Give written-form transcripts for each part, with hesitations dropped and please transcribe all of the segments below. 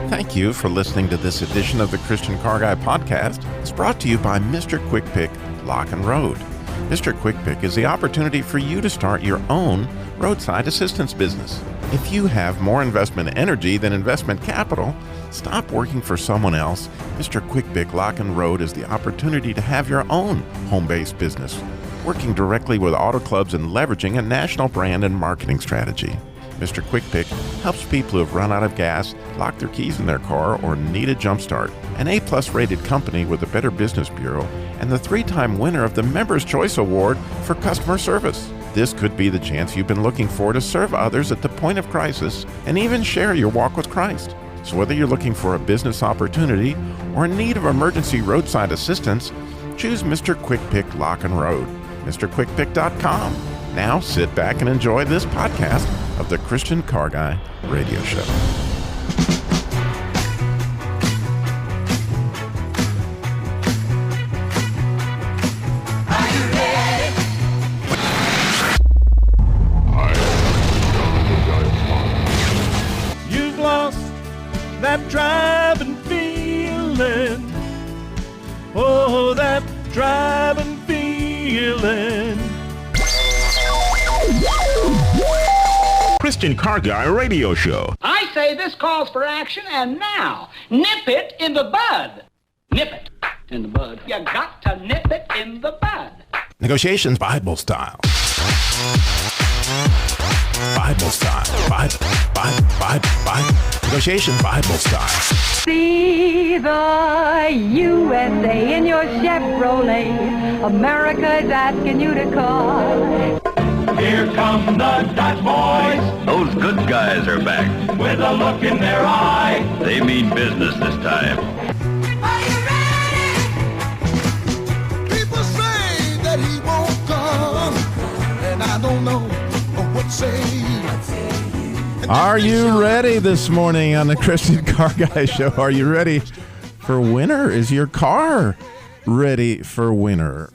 Thank you for listening to this edition of the Christian Car Guy podcast. It's brought to you by Mr. Quick Pick Lock and Road. Mr. Quick Pick is the opportunity for you to start your own roadside assistance business. If you have more investment energy than investment capital, stop working for someone else. Mr. Quick Pick Lock and Road is the opportunity to have your own home-based business, working directly with auto clubs and leveraging a national brand and marketing strategy. Mr. Quick Pick helps people who have run out of gas, locked their keys in their car, or need a jump start. An A-plus rated company with the Better Business Bureau and the 3-time winner of the Members' Choice Award for customer service. This could be the chance you've been looking for to serve others at the point of crisis and even share your walk with Christ. So whether you're looking for a business opportunity or in need of emergency roadside assistance, choose Mr. Quick Pick Lock and Road. MrQuickPick.com. Now sit back and enjoy this podcast of the Christian Car Guy Radio Show. Are you ready? You've lost that driving feeling. Oh, that driving feeling. Christian Car Guy Radio Show. I say this calls for action, and now, nip it in the bud. Nip it in the bud. You got to nip it in the bud. Negotiations Bible style. Bible style. Bible. Negotiations Bible style. See the USA in your Chevrolet. America's asking you to call. Here come the Dutch boys Those good guys are back. with a look in their eye. They mean business this time. Are you ready? People say that he won't come, and I don't know what say. Are you ready this morning on the Christian Car Guy Show? Are you ready for winter? Is your car ready for winter?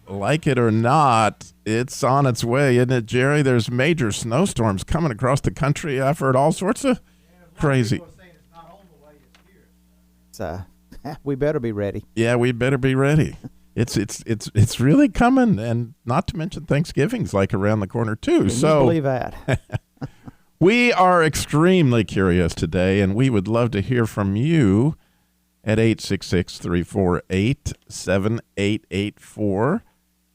Like it or not, it's on its way, isn't it, Jerry? There's major snowstorms coming across the country. I've heard all sorts of crazy. We better be ready. Yeah, we better be ready. It's really coming, and not to mention Thanksgiving's like around the corner too. Can you believe that? We are extremely curious today, and we would love to hear from you at 866-348-7884.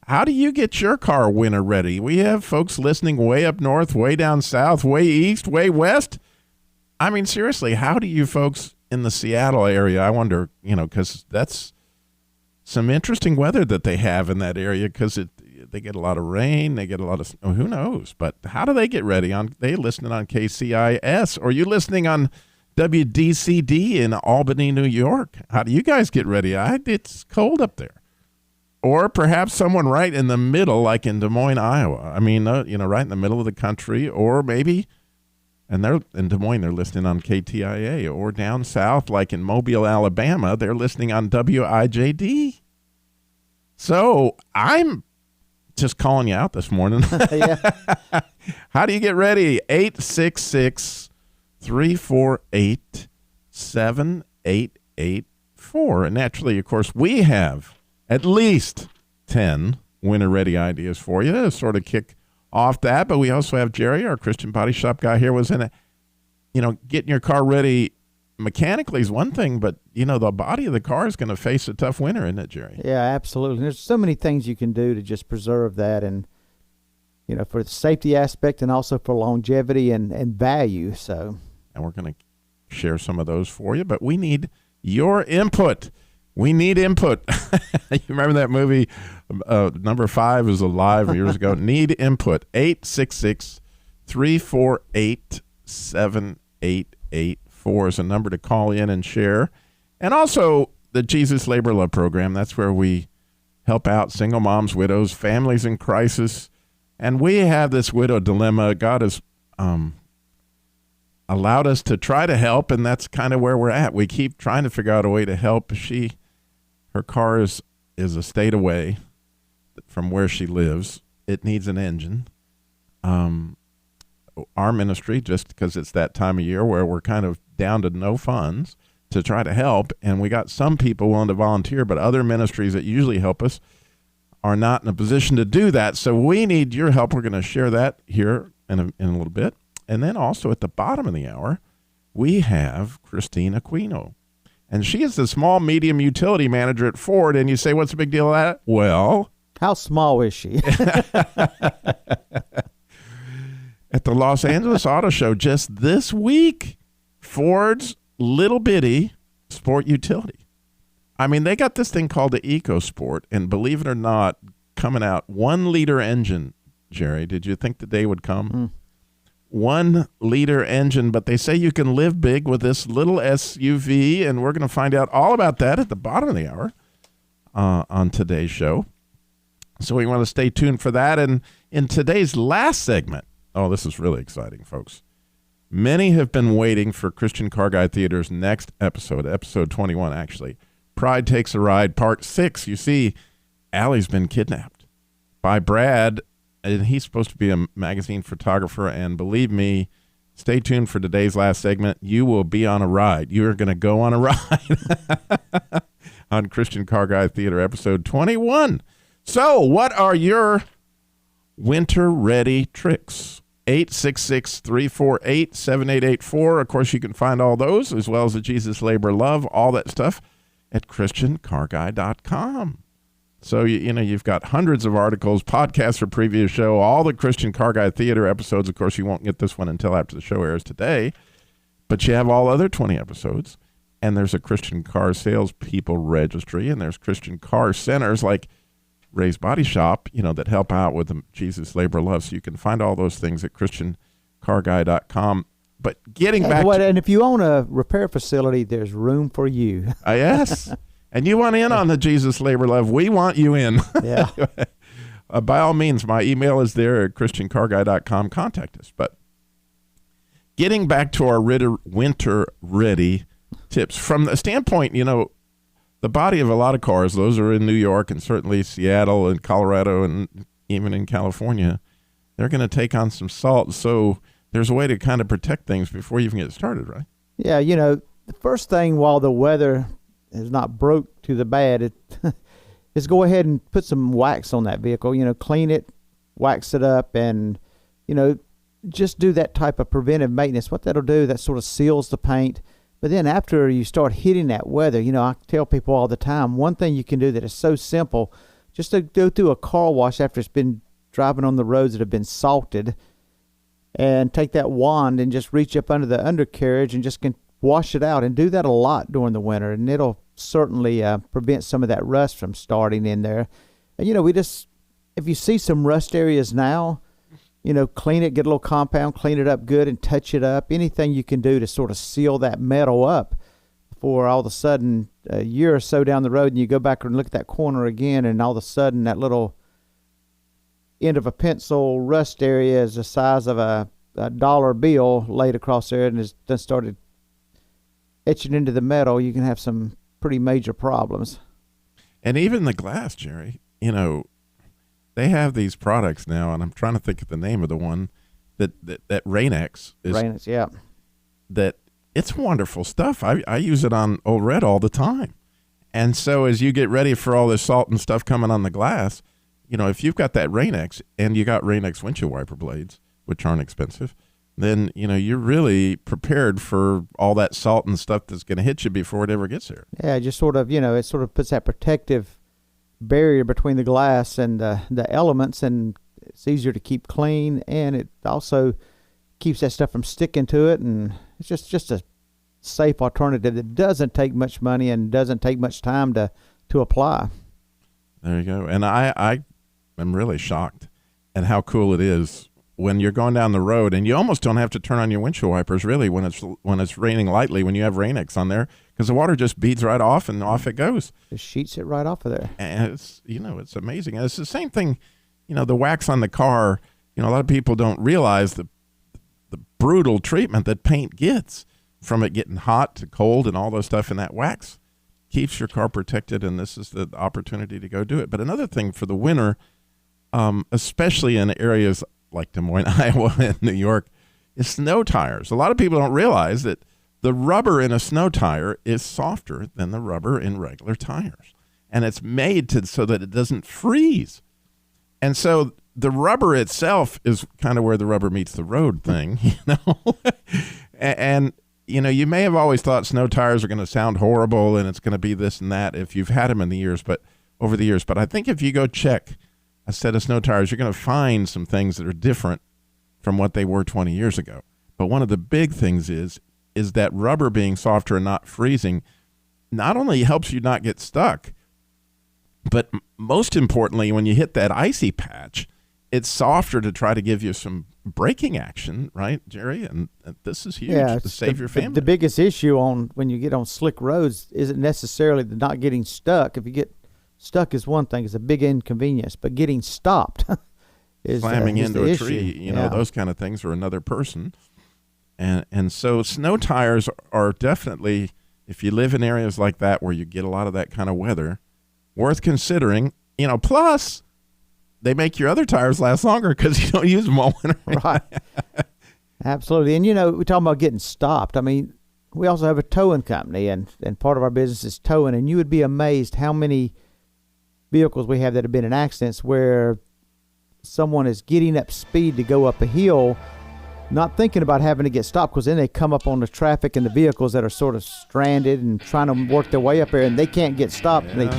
How do you get your car winter ready? We have folks listening way up north, way down south, way east, way west. I mean, seriously, how do you folks in the Seattle area, I wonder, because that's some interesting weather that they have in that area, because they get a lot of rain, they get a lot of, who knows, but how do they get ready? They listening on KCIS, or you listening on WDCD in Albany, New York? How do you guys get ready? It's cold up there. Or perhaps someone right in the middle, like in Des Moines, Iowa. I mean, right in the middle of the country, or maybe, and they're in Des Moines, they're listening on KTIA, or down south, like in Mobile, Alabama, they're listening on WIJD. So I'm just calling you out this morning. Yeah. How do you get ready? 866-348-7884. And naturally, of course, we have at least 10 winter-ready ideas for you to sort of kick off that. But we also have Jerry, our Christian Body Shop guy here, was in it. Getting your car ready mechanically is one thing, but, the body of the car is going to face a tough winter, isn't it, Jerry? Yeah, absolutely. There's so many things you can do to just preserve that, and, for the safety aspect and also for longevity and value. So, and we're going to share some of those for you, but we need your input. We need input. You remember that movie, Number 5 was Alive years ago? Need input. 866-348-7884 is a number to call in and share. And also the Jesus Labor Love Program. That's where we help out single moms, widows, families in crisis. And we have this widow dilemma. God has allowed us to try to help, and that's kind of where we're at. We keep trying to figure out a way to help. Her car is a state away from where she lives. It needs an engine. Our ministry, just because it's that time of year where we're kind of down to no funds to try to help. And we got some people willing to volunteer, but other ministries that usually help us are not in a position to do that. So we need your help. We're going to share that here in a little bit. And then also at the bottom of the hour, we have Christine Aquino. And she is the small medium utility manager at Ford. And you say, what's the big deal of that? Well, how small is she? At the Los Angeles Auto Show just this week, Ford's little bitty sport utility. I mean, they got this thing called the EcoSport, and believe it or not, coming out 1 liter engine. Jerry, did you think the day would come? 1 liter engine, but they say you can live big with this little SUV, and we're going to find out all about that at the bottom of the hour on today's show. So we want to stay tuned for that. And in today's last segment, oh, this is really exciting, folks. Many have been waiting for Christian Car Guy Theater's next episode, episode 21, actually. Pride Takes a Ride, part 6. You see, Allie's been kidnapped by Brad, and he's supposed to be a magazine photographer. And believe me, stay tuned for today's last segment. You will be on a ride. You are going to go on a ride on Christian Car Guy Theater, episode 21. So what are your winter-ready tricks? 866-348-7884. Of course, you can find all those, as well as the Jesus Labor Love, all that stuff, at ChristianCarGuy.com. So, you know, you've got hundreds of articles, podcasts for previous show, all the Christian Car Guy Theater episodes. Of course, you won't get this one until after the show airs today, but you have all other 20 episodes, and there's a Christian car salespeople registry, and there's Christian car centers like Ray's Body Shop, you know, that help out with the Jesus Labor Love. So you can find all those things at ChristianCarGuy.com. But getting back and if you own a repair facility, there's room for you. Yes. And you want in on the Jesus Labor Love, we want you in. Yeah. By all means, my email is there at ChristianCarGuy.com. Contact us. But getting back to our winter ready tips, from the standpoint, you know, the body of a lot of cars, those are in New York and certainly Seattle and Colorado and even in California, they're going to take on some salt. So there's a way to kind of protect things before you even get started, right? Yeah, you know, the first thing while the weather is not broke to the bad is go ahead and put some wax on that vehicle. You know, clean it, wax it up, and, you know, just do that type of preventive maintenance. What that'll do, that sort of seals the paint. But then after you start hitting that weather, you know, I tell people all the time, one thing you can do that is so simple, just to go through a car wash after it's been driving on the roads that have been salted, and take that wand and just reach up under the undercarriage and just can wash it out, and do that a lot during the winter, and it'll certainly prevent some of that rust from starting in there. And, you know, if you see some rust areas now, you know, clean it, get a little compound, clean it up good and touch it up. Anything you can do to sort of seal that metal up before all of a sudden a year or so down the road and you go back and look at that corner again, and all of a sudden that little end of a pencil rust area is the size of a dollar bill laid across there and has done started etching into the metal. You can have some pretty major problems. And even the glass, Jerry, you know, they have these products now, and I'm trying to think of the name of the one that Rain-X is. Rain-X, yeah. That it's wonderful stuff. I use it on Old Red all the time. And so as you get ready for all this salt and stuff coming on the glass, you know, if you've got that Rain-X and you got Rain-X windshield wiper blades, which aren't expensive, then, you know, you're really prepared for all that salt and stuff that's going to hit you before it ever gets there. Yeah, just sort of, you know, it sort of puts that protective barrier between the glass and the elements, and it's easier to keep clean, and it also keeps that stuff from sticking to it, and it's just a safe alternative that doesn't take much money and doesn't take much time to apply. There you go. And I am really shocked at how cool it is when you're going down the road, and you almost don't have to turn on your windshield wipers really when it's raining lightly, when you have Rain-X on there, because the water just beads right off and off it goes. It sheets it right off of there. And it's, you know, it's amazing. And it's the same thing, you know, the wax on the car. You know, a lot of people don't realize the brutal treatment that paint gets from it getting hot to cold and all those stuff, and that wax keeps your car protected, and this is the opportunity to go do it. But another thing for the winter, especially in areas like Des Moines, Iowa, and New York, is snow tires. A lot of people don't realize that the rubber in a snow tire is softer than the rubber in regular tires. And it's made so that it doesn't freeze. And so the rubber itself is kind of where the rubber meets the road thing, you know. And, you know, you may have always thought snow tires are going to sound horrible and it's going to be this and that if you've had them over the years. But I think if you go check a set of snow tires, you're going to find some things that are different from what they were 20 years ago. But one of the big things is that rubber being softer and not freezing not only helps you not get stuck, but most importantly, when you hit that icy patch, it's softer to try to give you some braking action, right, Jerry? And this is huge to save your family. The biggest issue when you get on slick roads isn't necessarily the not getting stuck. If you get stuck is one thing, it's a big inconvenience, but getting stopped is slamming into a issue. tree, you know, those kind of things, or another person. And so snow tires are definitely, if you live in areas like that where you get a lot of that kind of weather, worth considering. You know, plus they make your other tires last longer because you don't use them all winter. Right. Absolutely. And, you know, we're talking about getting stopped. I mean, we also have a towing company, and part of our business is towing, and you would be amazed how many vehicles we have that have been in accidents where someone is getting up speed to go up a hill, not thinking about having to get stopped, because then they come up on the traffic and the vehicles that are sort of stranded and trying to work their way up there, and they can't get stopped. And they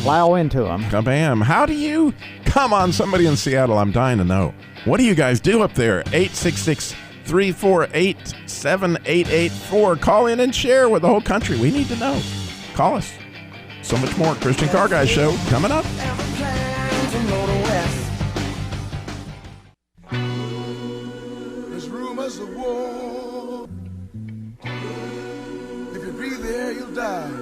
plow into them. Kabam. How do you, come on, somebody in Seattle, I'm dying to know. What do you guys do up there? 866-348-7884. Call in and share with the whole country. We need to know. Call us. So much more. Christian Car Guy Show coming up. There's rumors of war. If you breathe the air, you'll die.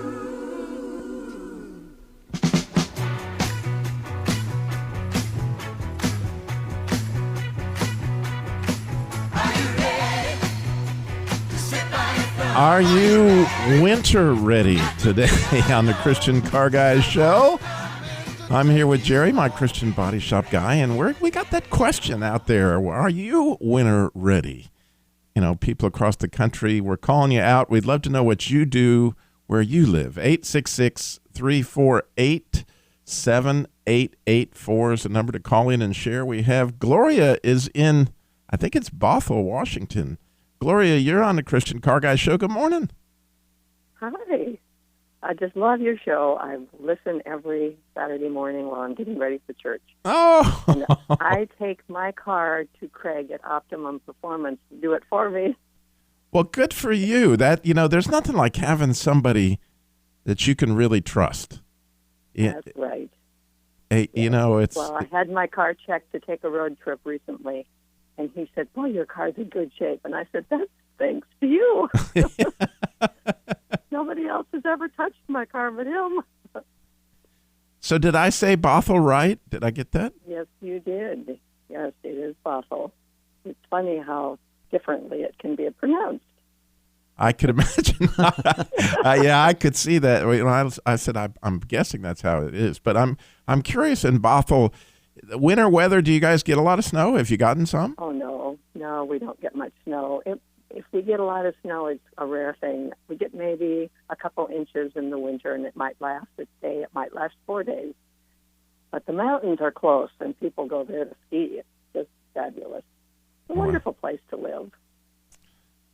Are you winter ready today on the Christian Car Guy Show? I'm here with Jerry, my Christian body shop guy, and we got that question out there. Are you winter ready? You know, people across the country, we're calling you out. We'd love to know what you do where you live. 866-348-7884 is the number to call in and share. We have Gloria is in, I think it's Bothell, Washington. Gloria, you're on the Christian Car Guy Show. Good morning. Hi. I just love your show. I listen every Saturday morning while I'm getting ready for church. Oh. And I take my car to Craig at Optimum Performance to do it for me. Well, good for you. That, you know, there's nothing like having somebody that you can really trust. That's right. You know, it's... Well, I had my car checked to take a road trip recently, and he said, "Boy, your car's in good shape." And I said, "That's thanks to you." Nobody else has ever touched my car but him. So did I say Bothell right? Did I get that? Yes, you did. Yes, it is Bothell. It's funny how differently it can be pronounced. I could imagine. Yeah, I could see that. You know, I said I'm guessing that's how it is. But I'm curious, in Bothell, winter weather, do you guys get a lot of snow? Have you gotten some? Oh, no, we don't get much snow. If we get a lot of snow, it's a rare thing. We get maybe a couple inches in the winter, and it might last a day. It might last 4 days. But the mountains are close, and people go there to ski. It's just fabulous. It's a wonderful place to live.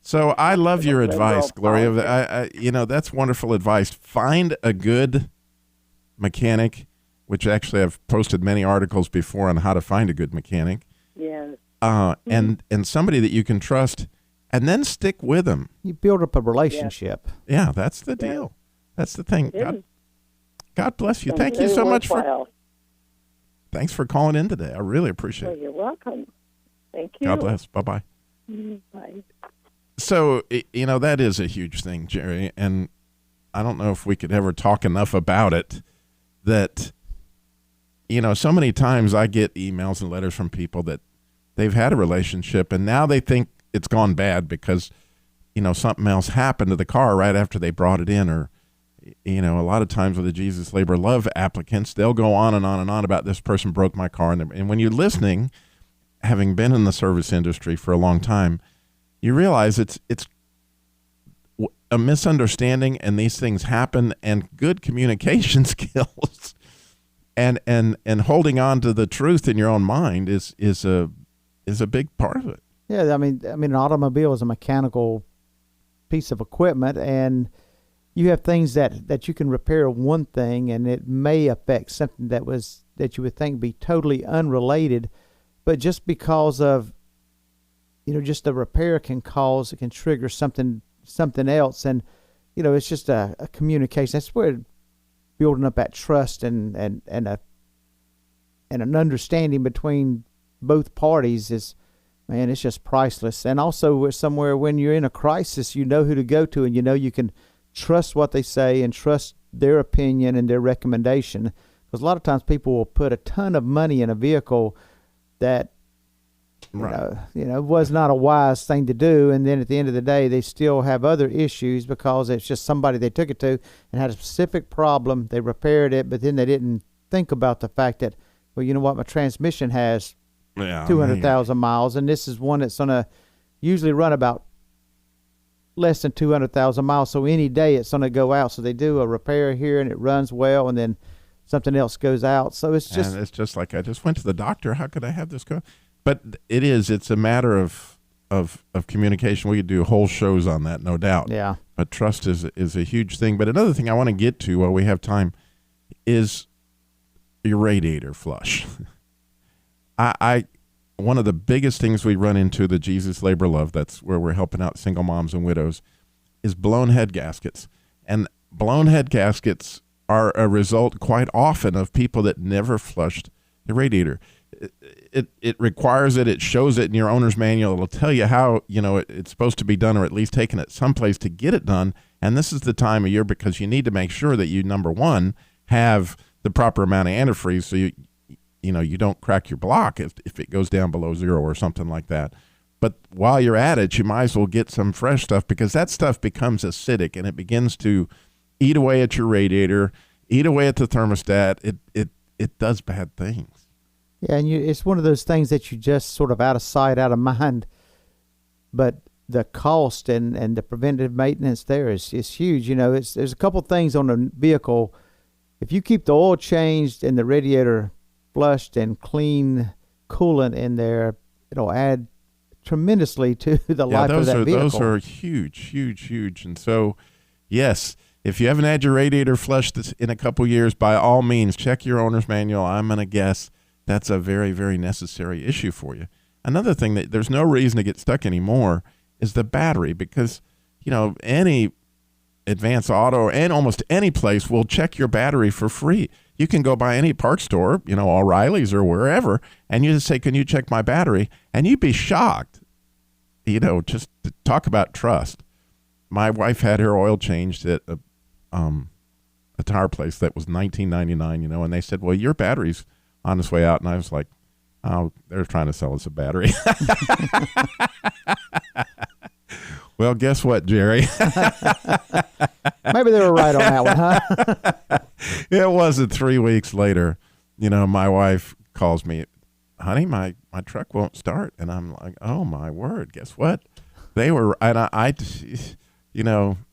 So I love your advice, Gloria. You know, that's wonderful advice. Find a good mechanic, which actually I've posted many articles before on how to find a good mechanic. Yes. And somebody that you can trust, and then stick with them. You build up a relationship. Yeah, that's the deal. That's the thing. God bless you. Thank you so much thanks for calling in today. I really appreciate it. You're welcome. Thank you. God bless. Bye-bye. Bye. So, you know, that is a huge thing, Jerry, and I don't know if we could ever talk enough about it, that, you know, so many times I get emails and letters from people that they've had a relationship and now they think it's gone bad because, you know, something else happened to the car right after they brought it in. Or, you know, a lot of times with the Jesus Labor Love applicants, they'll go on and on and on about this person broke my car. And when you're listening, having been in the service industry for a long time, you realize a misunderstanding, and these things happen, and good communication skills and holding on to the truth in your own mind is a big part of it. Yeah, I mean, an automobile is a mechanical piece of equipment, and you have things that you can repair one thing, and it may affect something that you would think be totally unrelated, but just because of, just the repair it can trigger something else, and it's just a communication. That's where building up that trust and an understanding between both parties is, man, it's just priceless. And also somewhere when you're in a crisis, you know who to go to, and you can trust what they say and trust their opinion and their recommendation. Because a lot of times people will put a ton of money in a vehicle that was not a wise thing to do, and then at the end of the day they still have other issues because it's just somebody they took it to and had a specific problem. They repaired it, but then they didn't think about the fact that, well, you know what, my transmission has 200,000 miles, and this is one that's going to usually run about less than 200,000 miles, so any day it's going to go out. So they do a repair here and it runs well, and then something else goes out. So it's just like, I just went to the doctor, how could I have this go? But it's a matter of communication. We could do whole shows on that, no doubt. Yeah. But trust is a huge thing. But another thing I want to get to while we have time is your radiator flush. One of the biggest things we run into, the Jesus Labor Love, that's where we're helping out single moms and widows, is blown head gaskets. And blown head gaskets are a result quite often of people that never flushed the radiator. It requires it. It shows it in your owner's manual. It'll tell you how, it's supposed to be done, or at least taken it someplace to get it done. And this is the time of year because you need to make sure that you, number one, have the proper amount of antifreeze so you don't crack your block if it goes down below zero or something like that. But while you're at it, you might as well get some fresh stuff, because that stuff becomes acidic and it begins to eat away at your radiator, eat away at the thermostat. It does bad things. Yeah, and it's one of those things that you just sort of out of sight, out of mind. But the cost and the preventive maintenance there is huge. There's a couple things on the vehicle. If you keep the oil changed and the radiator flushed and clean coolant in there, it'll add tremendously to the life of that vehicle. Those are huge. And so, yes, if you haven't had your radiator flushed in a couple years, by all means, check your owner's manual. I'm going to guess that's a very, very necessary issue for you. Another thing that there's no reason to get stuck anymore is the battery, because, any Advance Auto and almost any place will check your battery for free. You can go by any parts store, O'Reilly's or wherever, and you just say, can you check my battery? And you'd be shocked, just to talk about trust. My wife had her oil changed at a tire place that was $19.99, and they said, well, your battery's on its way out. And I was like, oh, they're trying to sell us a battery. Well, guess what, Jerry? Maybe they were right on that one, huh? It wasn't 3 weeks later. My wife calls me, honey, my truck won't start. And I'm like, oh, my word. Guess what? They were, and I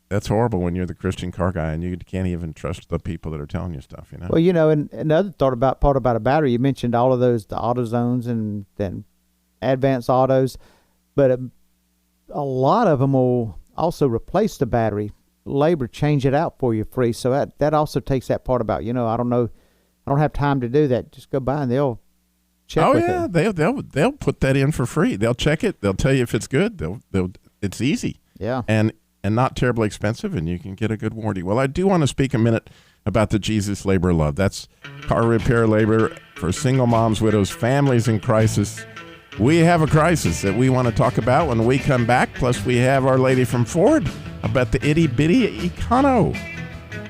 that's horrible when you're the Christian car guy and you can't even trust the people that are telling you stuff, Well, and another part about a battery, you mentioned all of those, the AutoZones and then Advance Autos, but a lot of them will also replace the battery, labor, change it out for you free. So that also takes that part about, I don't have time to do that. Just go by and they'll check with it. They'll put that in for free. They'll check it. They'll tell you if it's good. It's easy. Yeah. And not terribly expensive, and you can get a good warranty. Well, I do want to speak a minute about the Jesus Labor Love. That's car repair labor for single moms, widows, families in crisis. We have a crisis that we want to talk about when we come back. Plus, we have our lady from Ford about the itty-bitty Econo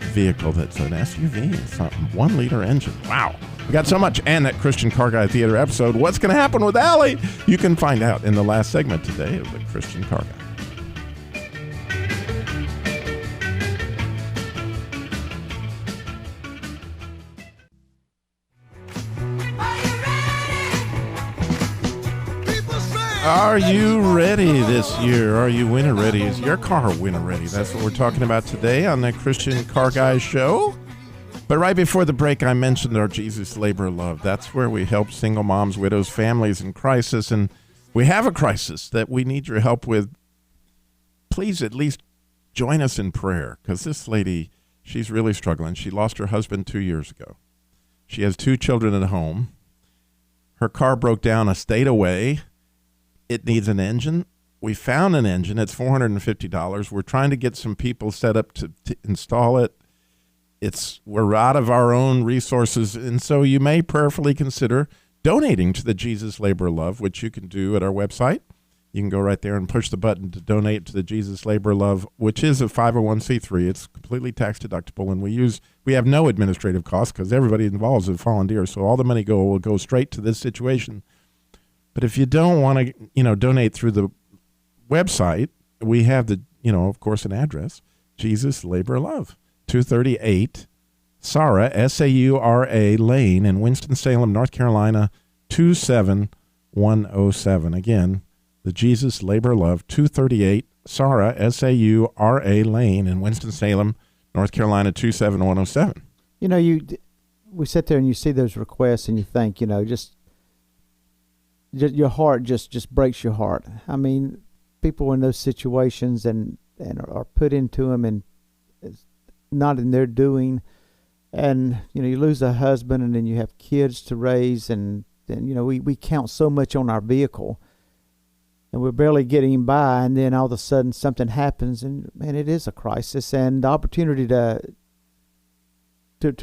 vehicle that's an SUV. It's a 1-liter engine. Wow. We got so much. And that Christian Car Guy Theater episode, What's Going to Happen with Allie? You can find out in the last segment today of the Christian Car Guy. Are you ready this year? Are you winter ready? Is your car winter ready? That's what we're talking about today on the Christian Car Guy Show. But right before the break, I mentioned our Jesus Labor of Love. That's where we help single moms, widows, families in crisis. And we have a crisis that we need your help with. Please at least join us in prayer, because this lady, she's really struggling. She lost her husband 2 years ago. She has 2 children at home. Her car broke down a state away. It needs an engine. We found an engine. It's $450. We're trying to get some people set up to install it. We're out of our own resources, and so you may prayerfully consider donating to the Jesus Labor of Love, which you can do at our website. You can go right there and push the button to donate to the Jesus Labor of Love, which is a 501c3. It's completely tax deductible, and we have no administrative costs because everybody involved is a volunteer, so all the money will go straight to this situation. But if you don't want to, donate through the website, we have of course, an address, Jesus Labor of Love, 238 Saura, S-A-U-R-A Lane in Winston-Salem, North Carolina, 27107. Again, the Jesus Labor of Love, 238 Saura, S-A-U-R-A Lane in Winston-Salem, North Carolina, 27107. We sit there and you see those requests and you think, just your heart just breaks your heart. I mean, people in those situations and are put into them, and it's not in their doing. And, you lose a husband, and then you have kids to raise, and we count so much on our vehicle, and we're barely getting by, and then all of a sudden something happens, and man, it is a crisis. And the opportunity to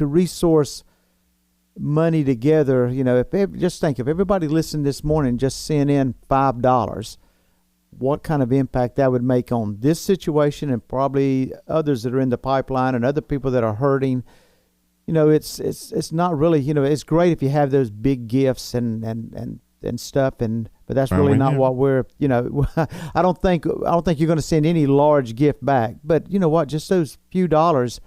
resource money together, just think, if everybody listened this morning, just sent in $5, what kind of impact that would make on this situation and probably others that are in the pipeline and other people that are hurting. It's not really, it's great if you have those big gifts and stuff, but that's really not what we're, I don't think you're going to send any large gift back, but you know what, just those few dollars,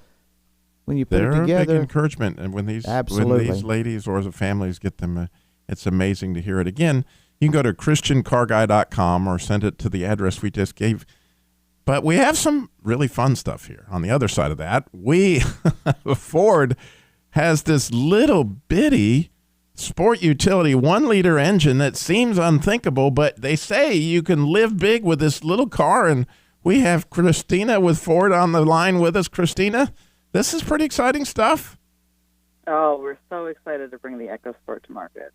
when you put it together, they're a big encouragement. And when these ladies or the families get them, it's amazing to hear it. Again, you can go to ChristianCarGuy.com or send it to the address we just gave. But we have some really fun stuff here. On the other side of that, Ford has this little bitty sport utility 1-liter engine that seems unthinkable, but they say you can live big with this little car. And we have Christina with Ford on the line with us. Christina, this is pretty exciting stuff. Oh, we're so excited to bring the EcoSport to market.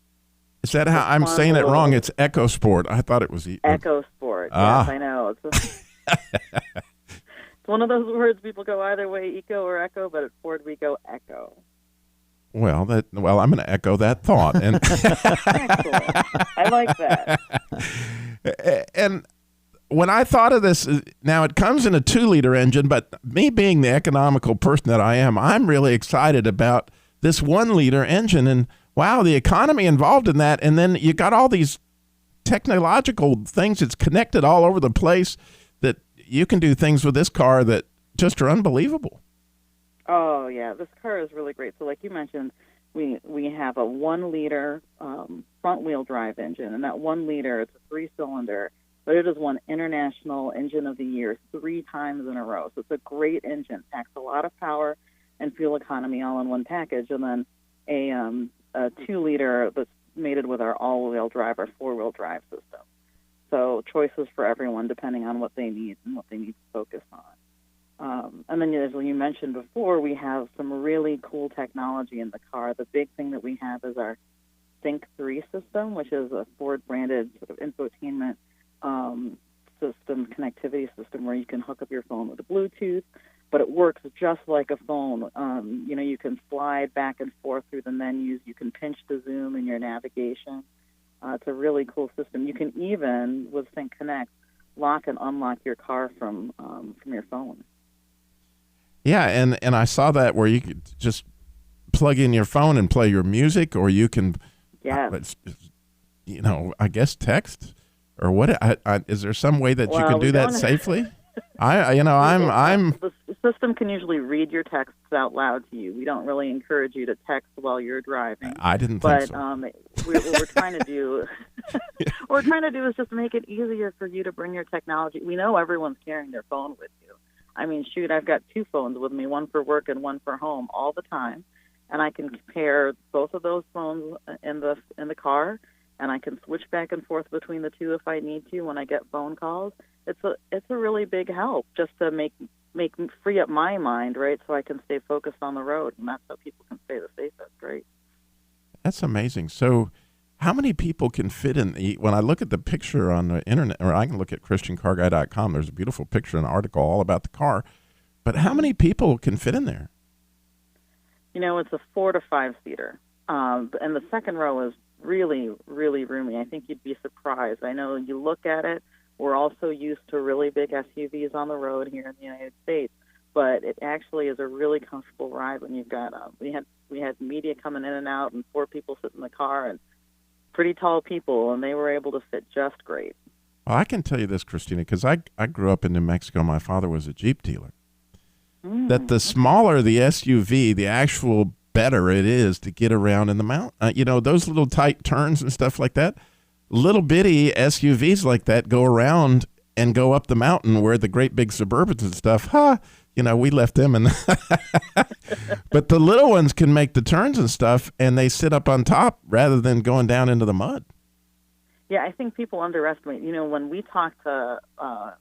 Is that how I'm saying it wrong? It's EcoSport. I thought it was EcoSport. Yes, I know. It's one of those words people go either way, eco or echo, but at Ford we go echo. Well, I'm going to echo that thought. And Excellent. I like that. And when I thought of this, now it comes in a 2-liter engine, but me being the economical person that I am, I'm really excited about this 1-liter engine. And wow, the economy involved in that. And then you got all these technological things. It's connected all over the place that you can do things with this car that just are unbelievable. Oh, yeah. This car is really great. So like you mentioned, we have a 1-liter front-wheel drive engine. And that 1 liter, it's a 3-cylinder, but it has won International Engine of the Year 3 times in a row. So it's a great engine. Packs a lot of power and fuel economy all in one package. And then a 2-liter that's mated with our all-wheel drive, our 4-wheel drive system. So choices for everyone depending on what they need and what they need to focus on. And then, as you mentioned before, we have some really cool technology in the car. The big thing that we have is our Sync 3 system, which is a Ford-branded sort of infotainment system, connectivity system, where you can hook up your phone with a Bluetooth, but it works just like a phone. You can slide back and forth through the menus. You can pinch to zoom in your navigation. It's a really cool system. You can even, with Sync Connect, lock and unlock your car from your phone. Yeah, and I saw that where you could just plug in your phone and play your music, or you can, I guess text, or what? Is there some way that you can do that safely? I'm. system can usually read your texts out loud to you. We don't really encourage you to text while you're driving. I didn't but, think so. What we're trying to do, what we're trying to do is just make it easier for you to bring your technology. We know everyone's carrying their phone with you. I mean, shoot, I've got 2 phones with me, one for work and one for home all the time, and I can compare both of those phones in the car, and I can switch back and forth between the two if I need to when I get phone calls. It's a really big help just to free up my mind, right, so I can stay focused on the road, and that's how people can stay the safest, right? That's amazing. So how many people can fit in? When I look at the picture on the internet, or I can look at ChristianCarGuy.com, there's a beautiful picture and article all about the car. But how many people can fit in there? You know, it's a 4 to 5 seater. And the second row is really, really roomy. I think you'd be surprised. I know you look at it, we're also used to really big SUVs on the road here in the United States, but it actually is a really comfortable ride when you've got, we had media coming in and out and 4 people sitting in the car and pretty tall people, and they were able to fit just great. Well, I can tell you this, Christina, because I grew up in New Mexico. My father was a Jeep dealer. That the smaller the SUV, the actual better it is to get around in the mountain. You know, those little tight turns and stuff like that, little bitty SUVs like that go around and go up the mountain where the great big Suburbans and stuff, you know, we left them in. But the little ones can make the turns and stuff, and they sit up on top rather than going down into the mud. Yeah, I think people underestimate. You know, when we talked to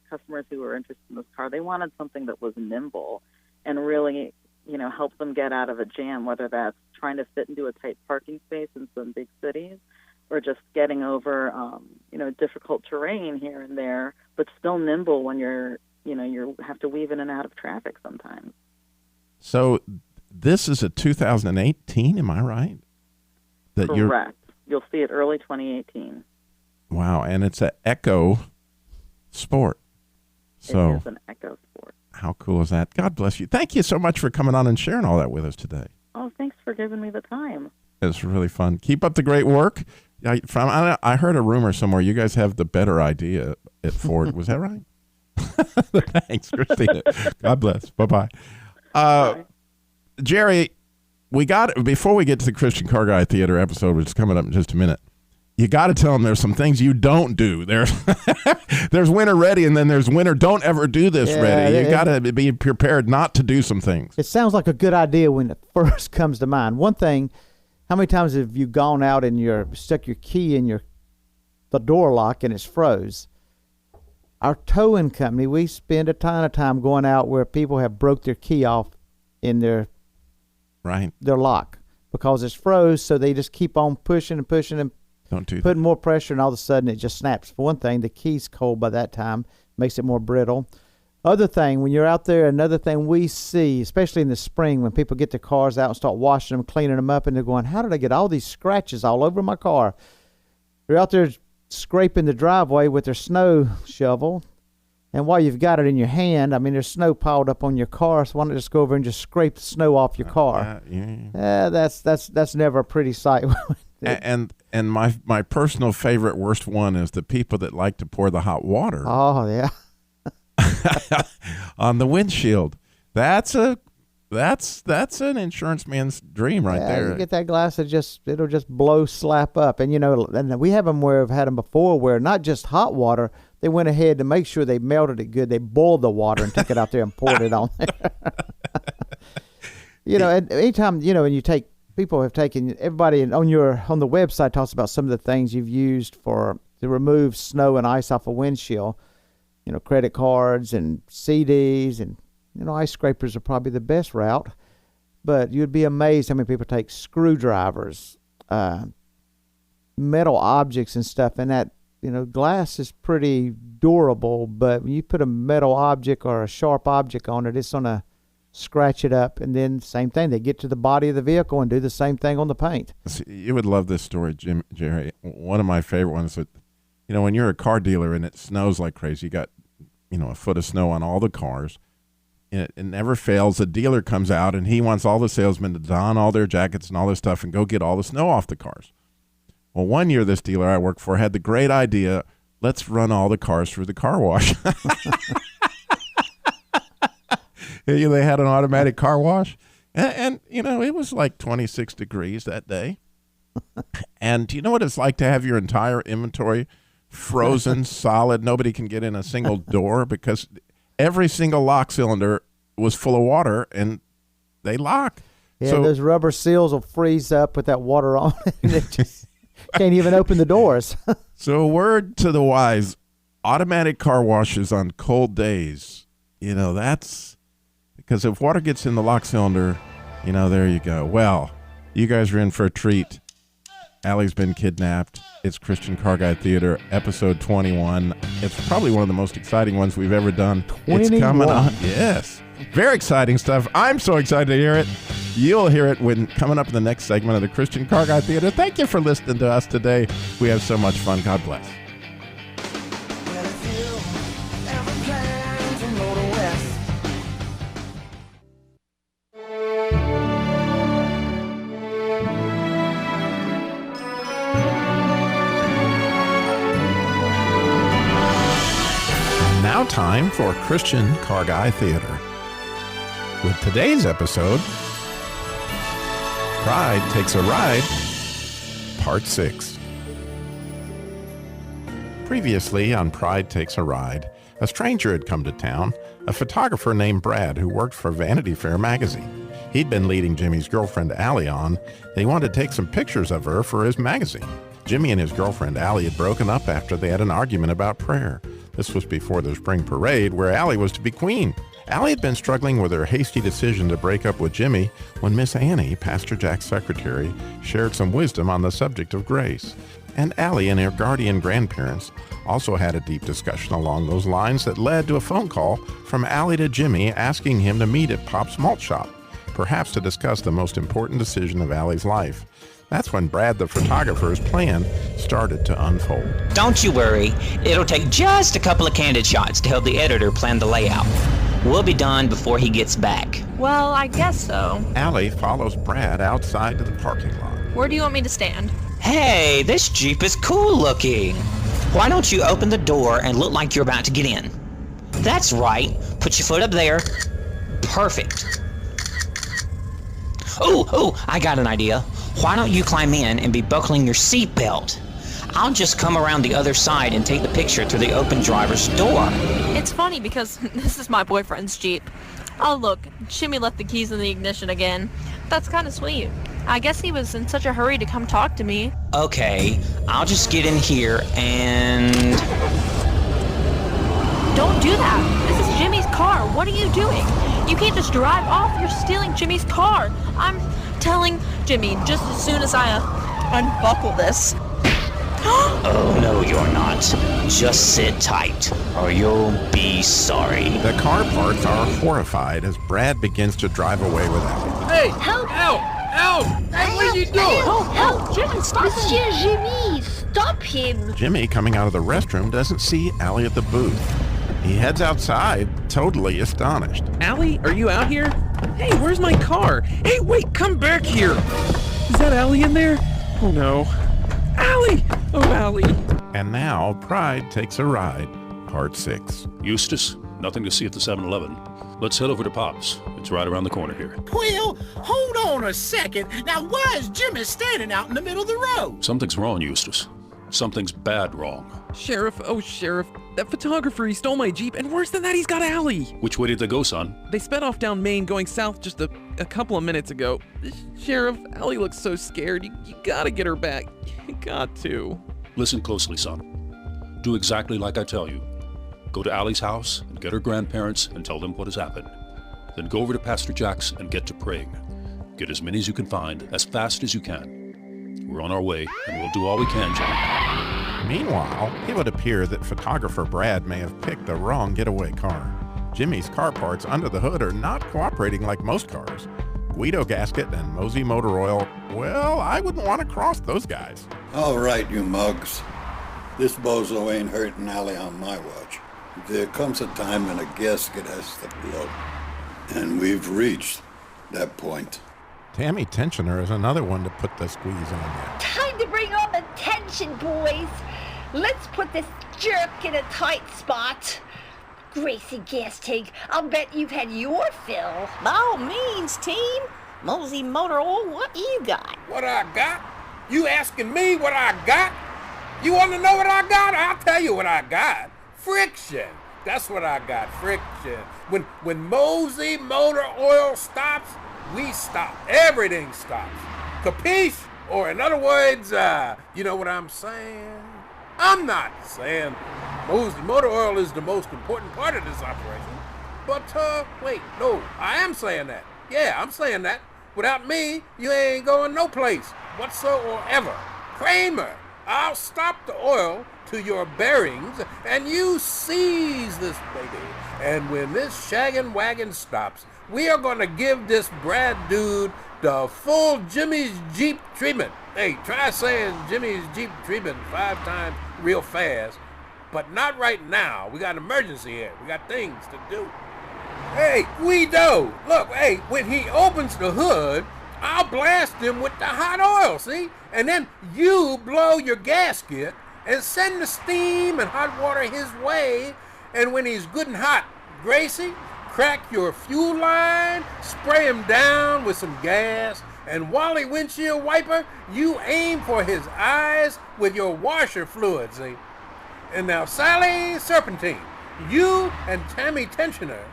customers who were interested in this car, they wanted something that was nimble and really, you know, help them get out of a jam, whether that's trying to fit into a tight parking space in some big cities or just getting over, you know, difficult terrain here and there, but still nimble when you have to weave in and out of traffic sometimes. So this is a 2018, am I right? Correct. You'll see it early 2018. Wow, and it's an Echo Sport. So it is an Echo Sport. How cool is that? God bless you. Thank you so much for coming on and sharing all that with us today. Oh, thanks for giving me the time. It's really fun. Keep up the great work. I heard a rumor somewhere you guys have the better idea at Ford. Was that right? Thanks, Christina. God bless. Bye-bye. Jerry, before we get to the Christian Car Guy Theater episode, which is coming up in just a minute, you got to tell them there's some things you don't do. There's winter ready, and then there's winter don't ever do this ready. You got to be prepared not to do some things. It sounds like a good idea when it first comes to mind. One thing, how many times have you gone out and stuck your key in the door lock and it's froze? Our towing company, we spend a ton of time going out where people have broke their key off in their lock because it's froze, so they just keep on pushing and pushing and putting more pressure, and all of a sudden it just snaps. For one thing, the key's cold by that time, makes it more brittle. Other thing, when you're out there, another thing we see, especially in the spring, when people get their cars out and start washing them, cleaning them up, and they're going, how did I get all these scratches all over my car? They're out there scraping the driveway with their snow shovel, and while you've got it in your hand, I mean, there's snow piled up on your car, so why don't you just go over and just scrape the snow off your car? That's never a pretty sight. And my personal favorite worst one is the people that like to pour the hot water. Oh yeah. On the windshield. That's an insurance man's dream right there. You get that glass, it'll just slap up. And and we have them where I've had them before where not just hot water, they went ahead to make sure they melted it good. They boiled the water and took it out there and poured it on there. And anytime, and people have taken, everybody on the website talks about some of the things you've used to remove snow and ice off a windshield. Credit cards and CDs and, ice scrapers are probably the best route. But you'd be amazed how many people take screwdrivers, metal objects and stuff. And that, glass is pretty durable, but when you put a metal object or a sharp object on it, it's going to scratch it up. And then same thing, they get to the body of the vehicle and do the same thing on the paint. See, you would love this story, Jerry. One of my favorite ones that, when you're a car dealer and it snows like crazy, you got, a foot of snow on all the cars. It never fails. A dealer comes out and he wants all the salesmen to don all their jackets and all this stuff and go get all the snow off the cars. Well, one year this dealer I worked for had the great idea, let's run all the cars through the car wash. They had an automatic car wash. And, it was like 26 degrees that day. And do you know what it's like to have your entire inventory frozen solid? Nobody can get in a single door because every single lock cylinder was full of water and they lock. Yeah, so, those rubber seals will freeze up with that water on it. And it just can't even open the doors. So a word to the wise, automatic car washes on cold days, that's because if water gets in the lock cylinder, there you go. Well, you guys are in for a treat. Allie's been kidnapped. It's Christian Car Guy Theater, episode 21. It's probably one of the most exciting ones we've ever done. 21. It's coming on. Yes. Very exciting stuff. I'm so excited to hear it. You'll hear it when coming up in the next segment of the Christian Car Guy Theater. Thank you for listening to us today. We have so much fun. God bless. Well, if you ever plan to motor west, Now time for Christian Car Guy Theater. With today's episode, Pride Takes a Ride, Part 6. Previously on Pride Takes a Ride, a stranger had come to town, a photographer named Brad who worked for Vanity Fair magazine. He'd been leading Jimmy's girlfriend Allie on. They wanted to take some pictures of her for his magazine. Jimmy and his girlfriend Allie had broken up after they had an argument about prayer. This was before the spring parade where Allie was to be queen. Allie had been struggling with her hasty decision to break up with Jimmy when Miss Annie, Pastor Jack's secretary, shared some wisdom on the subject of grace. And Allie and her guardian grandparents also had a deep discussion along those lines that led to a phone call from Allie to Jimmy asking him to meet at Pop's Malt Shop, perhaps to discuss the most important decision of Allie's life. That's when Brad, the photographer's plan started to unfold. Don't you worry. It'll take just a couple of candid shots to help the editor plan the layout. We'll be done before he gets back. Well, I guess so. Allie follows Brad outside to the parking lot. Where do you want me to stand? Hey, this Jeep is cool looking. Why don't you open the door and look like you're about to get in? That's right. Put your foot up there. Perfect. Oh, I got an idea. Why don't you climb in and be buckling your seatbelt? I'll just come around the other side and take the picture through the open driver's door. It's funny because this is my boyfriend's Jeep. Oh look, Jimmy left the keys in the ignition again. That's kind of sweet. I guess he was in such a hurry to come talk to me. Okay, I'll just get in here and... Don't do that. This is Jimmy's car. What are you doing? You can't just drive off. You're stealing Jimmy's car. I'm telling Jimmy just as soon as I unbuckle this. Oh, no, you're not. Just sit tight, or you'll be sorry. The car parts are horrified as Brad begins to drive away with Allie. Hey! Help! Help! Hey, what are you doing? Help! Jimmy, stop him! Monsieur Jimmy, stop him! Jimmy, coming out of the restroom, doesn't see Allie at the booth. He heads outside, totally astonished. Allie, are you out here? Hey, where's my car? Hey, wait, come back here! Is that Allie in there? Oh no. Allie! Oh, Allie! And now, Pride Takes a Ride, Part 6. Eustace, nothing to see at the 7-Eleven. Let's head over to Pop's. It's right around the corner here. Well, hold on a second. Now, why is Jimmy standing out in the middle of the road? Something's wrong, Eustace. Something's bad wrong. Sheriff, that photographer, he stole my Jeep, and worse than that, he's got Allie. Which way did they go, son? They sped off down Main going south just a couple of minutes ago. Sheriff, Allie looks so scared. You gotta get her back. You got to. Listen closely, son. Do exactly like I tell you. Go to Allie's house and get her grandparents and tell them what has happened. Then go over to Pastor Jack's and get to praying. Get as many as you can find, as fast as you can. We're on our way, and we'll do all we can, Jimmy. Meanwhile, it would appear that photographer Brad may have picked the wrong getaway car. Jimmy's car parts under the hood are not cooperating like most cars. Guido Gasket and Mosey Motor Oil, well, I wouldn't want to cross those guys. All right, you mugs. This bozo ain't hurting Allie on my watch. There comes a time when a gasket has to blow. And we've reached that point. Tammy Tensioner is another one to put the squeeze on you. Time to bring on the tension, boys. Let's put this jerk in a tight spot. Gracie Gastig, I'll bet you've had your fill. By all means, team. Mosey Motor Oil, what you got? What I got? You asking me what I got? You want to know what I got? I'll tell you what I got. Friction. That's what I got, friction. When Mosey Motor Oil stops, we stop. Everything stops. Capiche? Or in other words, you know what I'm saying? I'm not saying Mosey Motor Oil is the most important part of this operation. But, wait, no, I am saying that. Yeah, I'm saying that. Without me, you ain't going no place whatsoever. Kramer, I'll stop the oil to your bearings, and you seize this baby. And when this shaggin' wagon stops, we are going to give this Brad dude the full Jimmy's Jeep treatment. Hey, try saying Jimmy's Jeep treatment 5 times real fast, but not right now. We got an emergency here. We got things to do. Hey, Guido, look, hey, when he opens the hood, I'll blast him with the hot oil, see? And then you blow your gasket and send the steam and hot water his way. And when he's good and hot, Gracie, crack your fuel line, spray him down with some gas, and Wally windshield wiper, you aim for his eyes with your washer fluid, see? And now Sally Serpentine, you and Tammy Tensioner,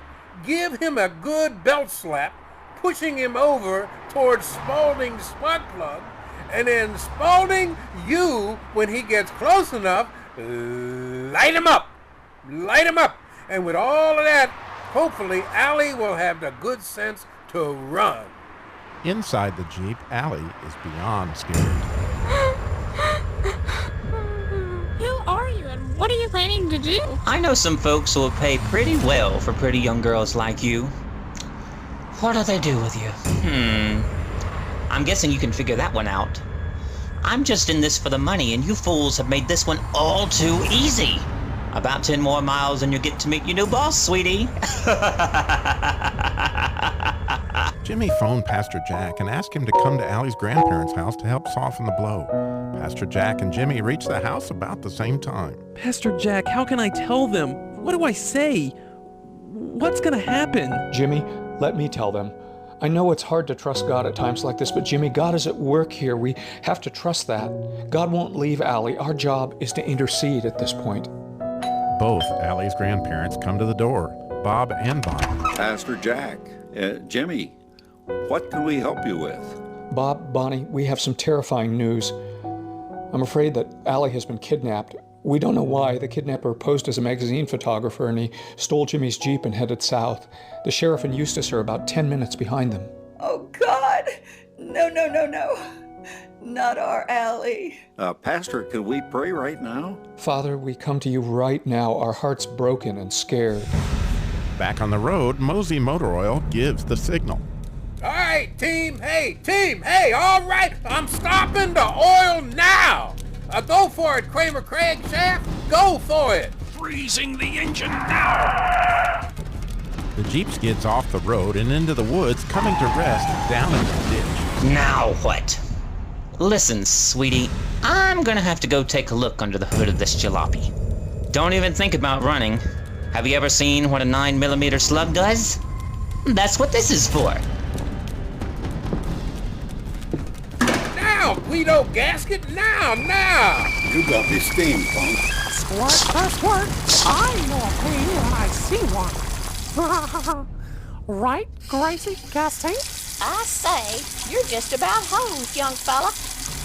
give him a good belt slap, pushing him over towards Spaulding's spark plug, and then Spaulding, you, when he gets close enough, light him up. Light him up. And with all of that, hopefully Allie will have the good sense to run. Inside the Jeep, Allie is beyond scared. Who are you and what are you planning to do? I know some folks who will pay pretty well for pretty young girls like you. What do they do with you? I'm guessing you can figure that one out. I'm just in this for the money, and you fools have made this one all too easy. About 10 more miles and you get to meet your new boss, sweetie. Jimmy phoned Pastor Jack and asked him to come to Allie's grandparents' house to help soften the blow. Pastor Jack and Jimmy reached the house about the same time. Pastor Jack, how can I tell them? What do I say? What's gonna happen? Jimmy, let me tell them. I know it's hard to trust God at times like this, but Jimmy, God is at work here. We have to trust that. God won't leave Allie. Our job is to intercede at this point. Both Allie's grandparents come to the door, Bob and Bonnie. Pastor Jack, Jimmy, what can we help you with? Bob, Bonnie, we have some terrifying news. I'm afraid that Allie has been kidnapped. We don't know why. The kidnapper posed as a magazine photographer and he stole Jimmy's Jeep and headed south. The sheriff and Eustace are about 10 minutes behind them. Oh, God! No. Not our Allie. Pastor, can we pray right now? Father, we come to you right now, our hearts broken and scared. Back on the road, Mosey Motor Oil gives the signal. All right, team, hey, all right, I'm stopping the oil now. Go for it, Kramer Craig Shaft, go for it. Freezing the engine now. The Jeep skids off the road and into the woods, coming to rest down in the ditch. Now what? Listen, sweetie, I'm gonna have to go take a look under the hood of this jalopy. Don't even think about running. Have you ever seen what a 9mm slug does? That's what this is for. Now, Guido Gasket, now! You got me steamed, punk. Squirt. I know a bee when I see one. Right, Gracie Gasting? I say, you're just about hosed, young fella.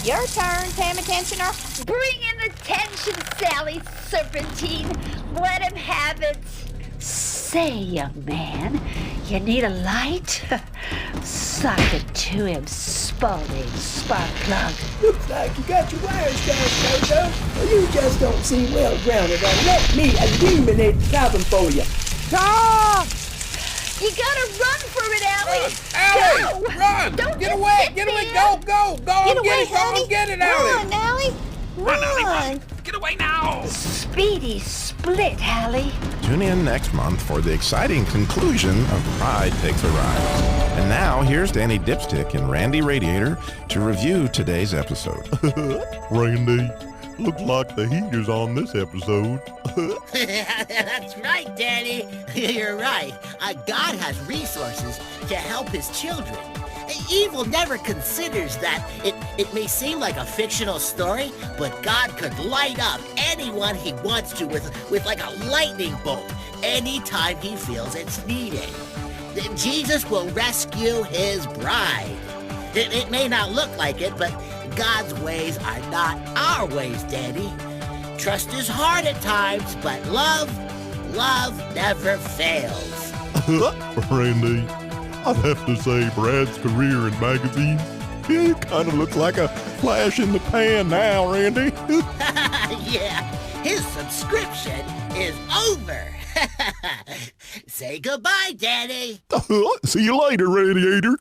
Your turn, Tammy Tensioner. Bring in the tension, Sally Serpentine. Let him have it. Say, young man, you need a light? Sock it to him, Spaulding spark plug. Looks like you got your wires down, Jojo. You just don't seem well grounded. Now let me illuminate the cabin for you. Ah! You gotta run for it, Allie. Allie, go! Run! Don't Get away! Go! Get away, honey. Go get it, Allie! Run, Allie! Run, Allie, run! Get away now! Speedy split, Allie. Tune in next month for the exciting conclusion of Pride Takes a Ride. And now, here's Danny Dipstick and Randy Radiator to review today's episode. Randy, Looks like the heat is on this episode. That's right, Daddy. You're right. God has resources to help his children. Evil never considers that. It may seem like a fictional story, but God could light up anyone he wants to with like a lightning bolt anytime he feels it's needed. Jesus will rescue his bride. It may not look like it, but God's ways are not our ways, Daddy. Trust is hard at times, but love never fails. Randy, I'd have to say Brad's career in magazines, it kind of looks like a flash in the pan now, Randy. Yeah, his subscription is over. Say goodbye, Daddy. See you later, Radiator.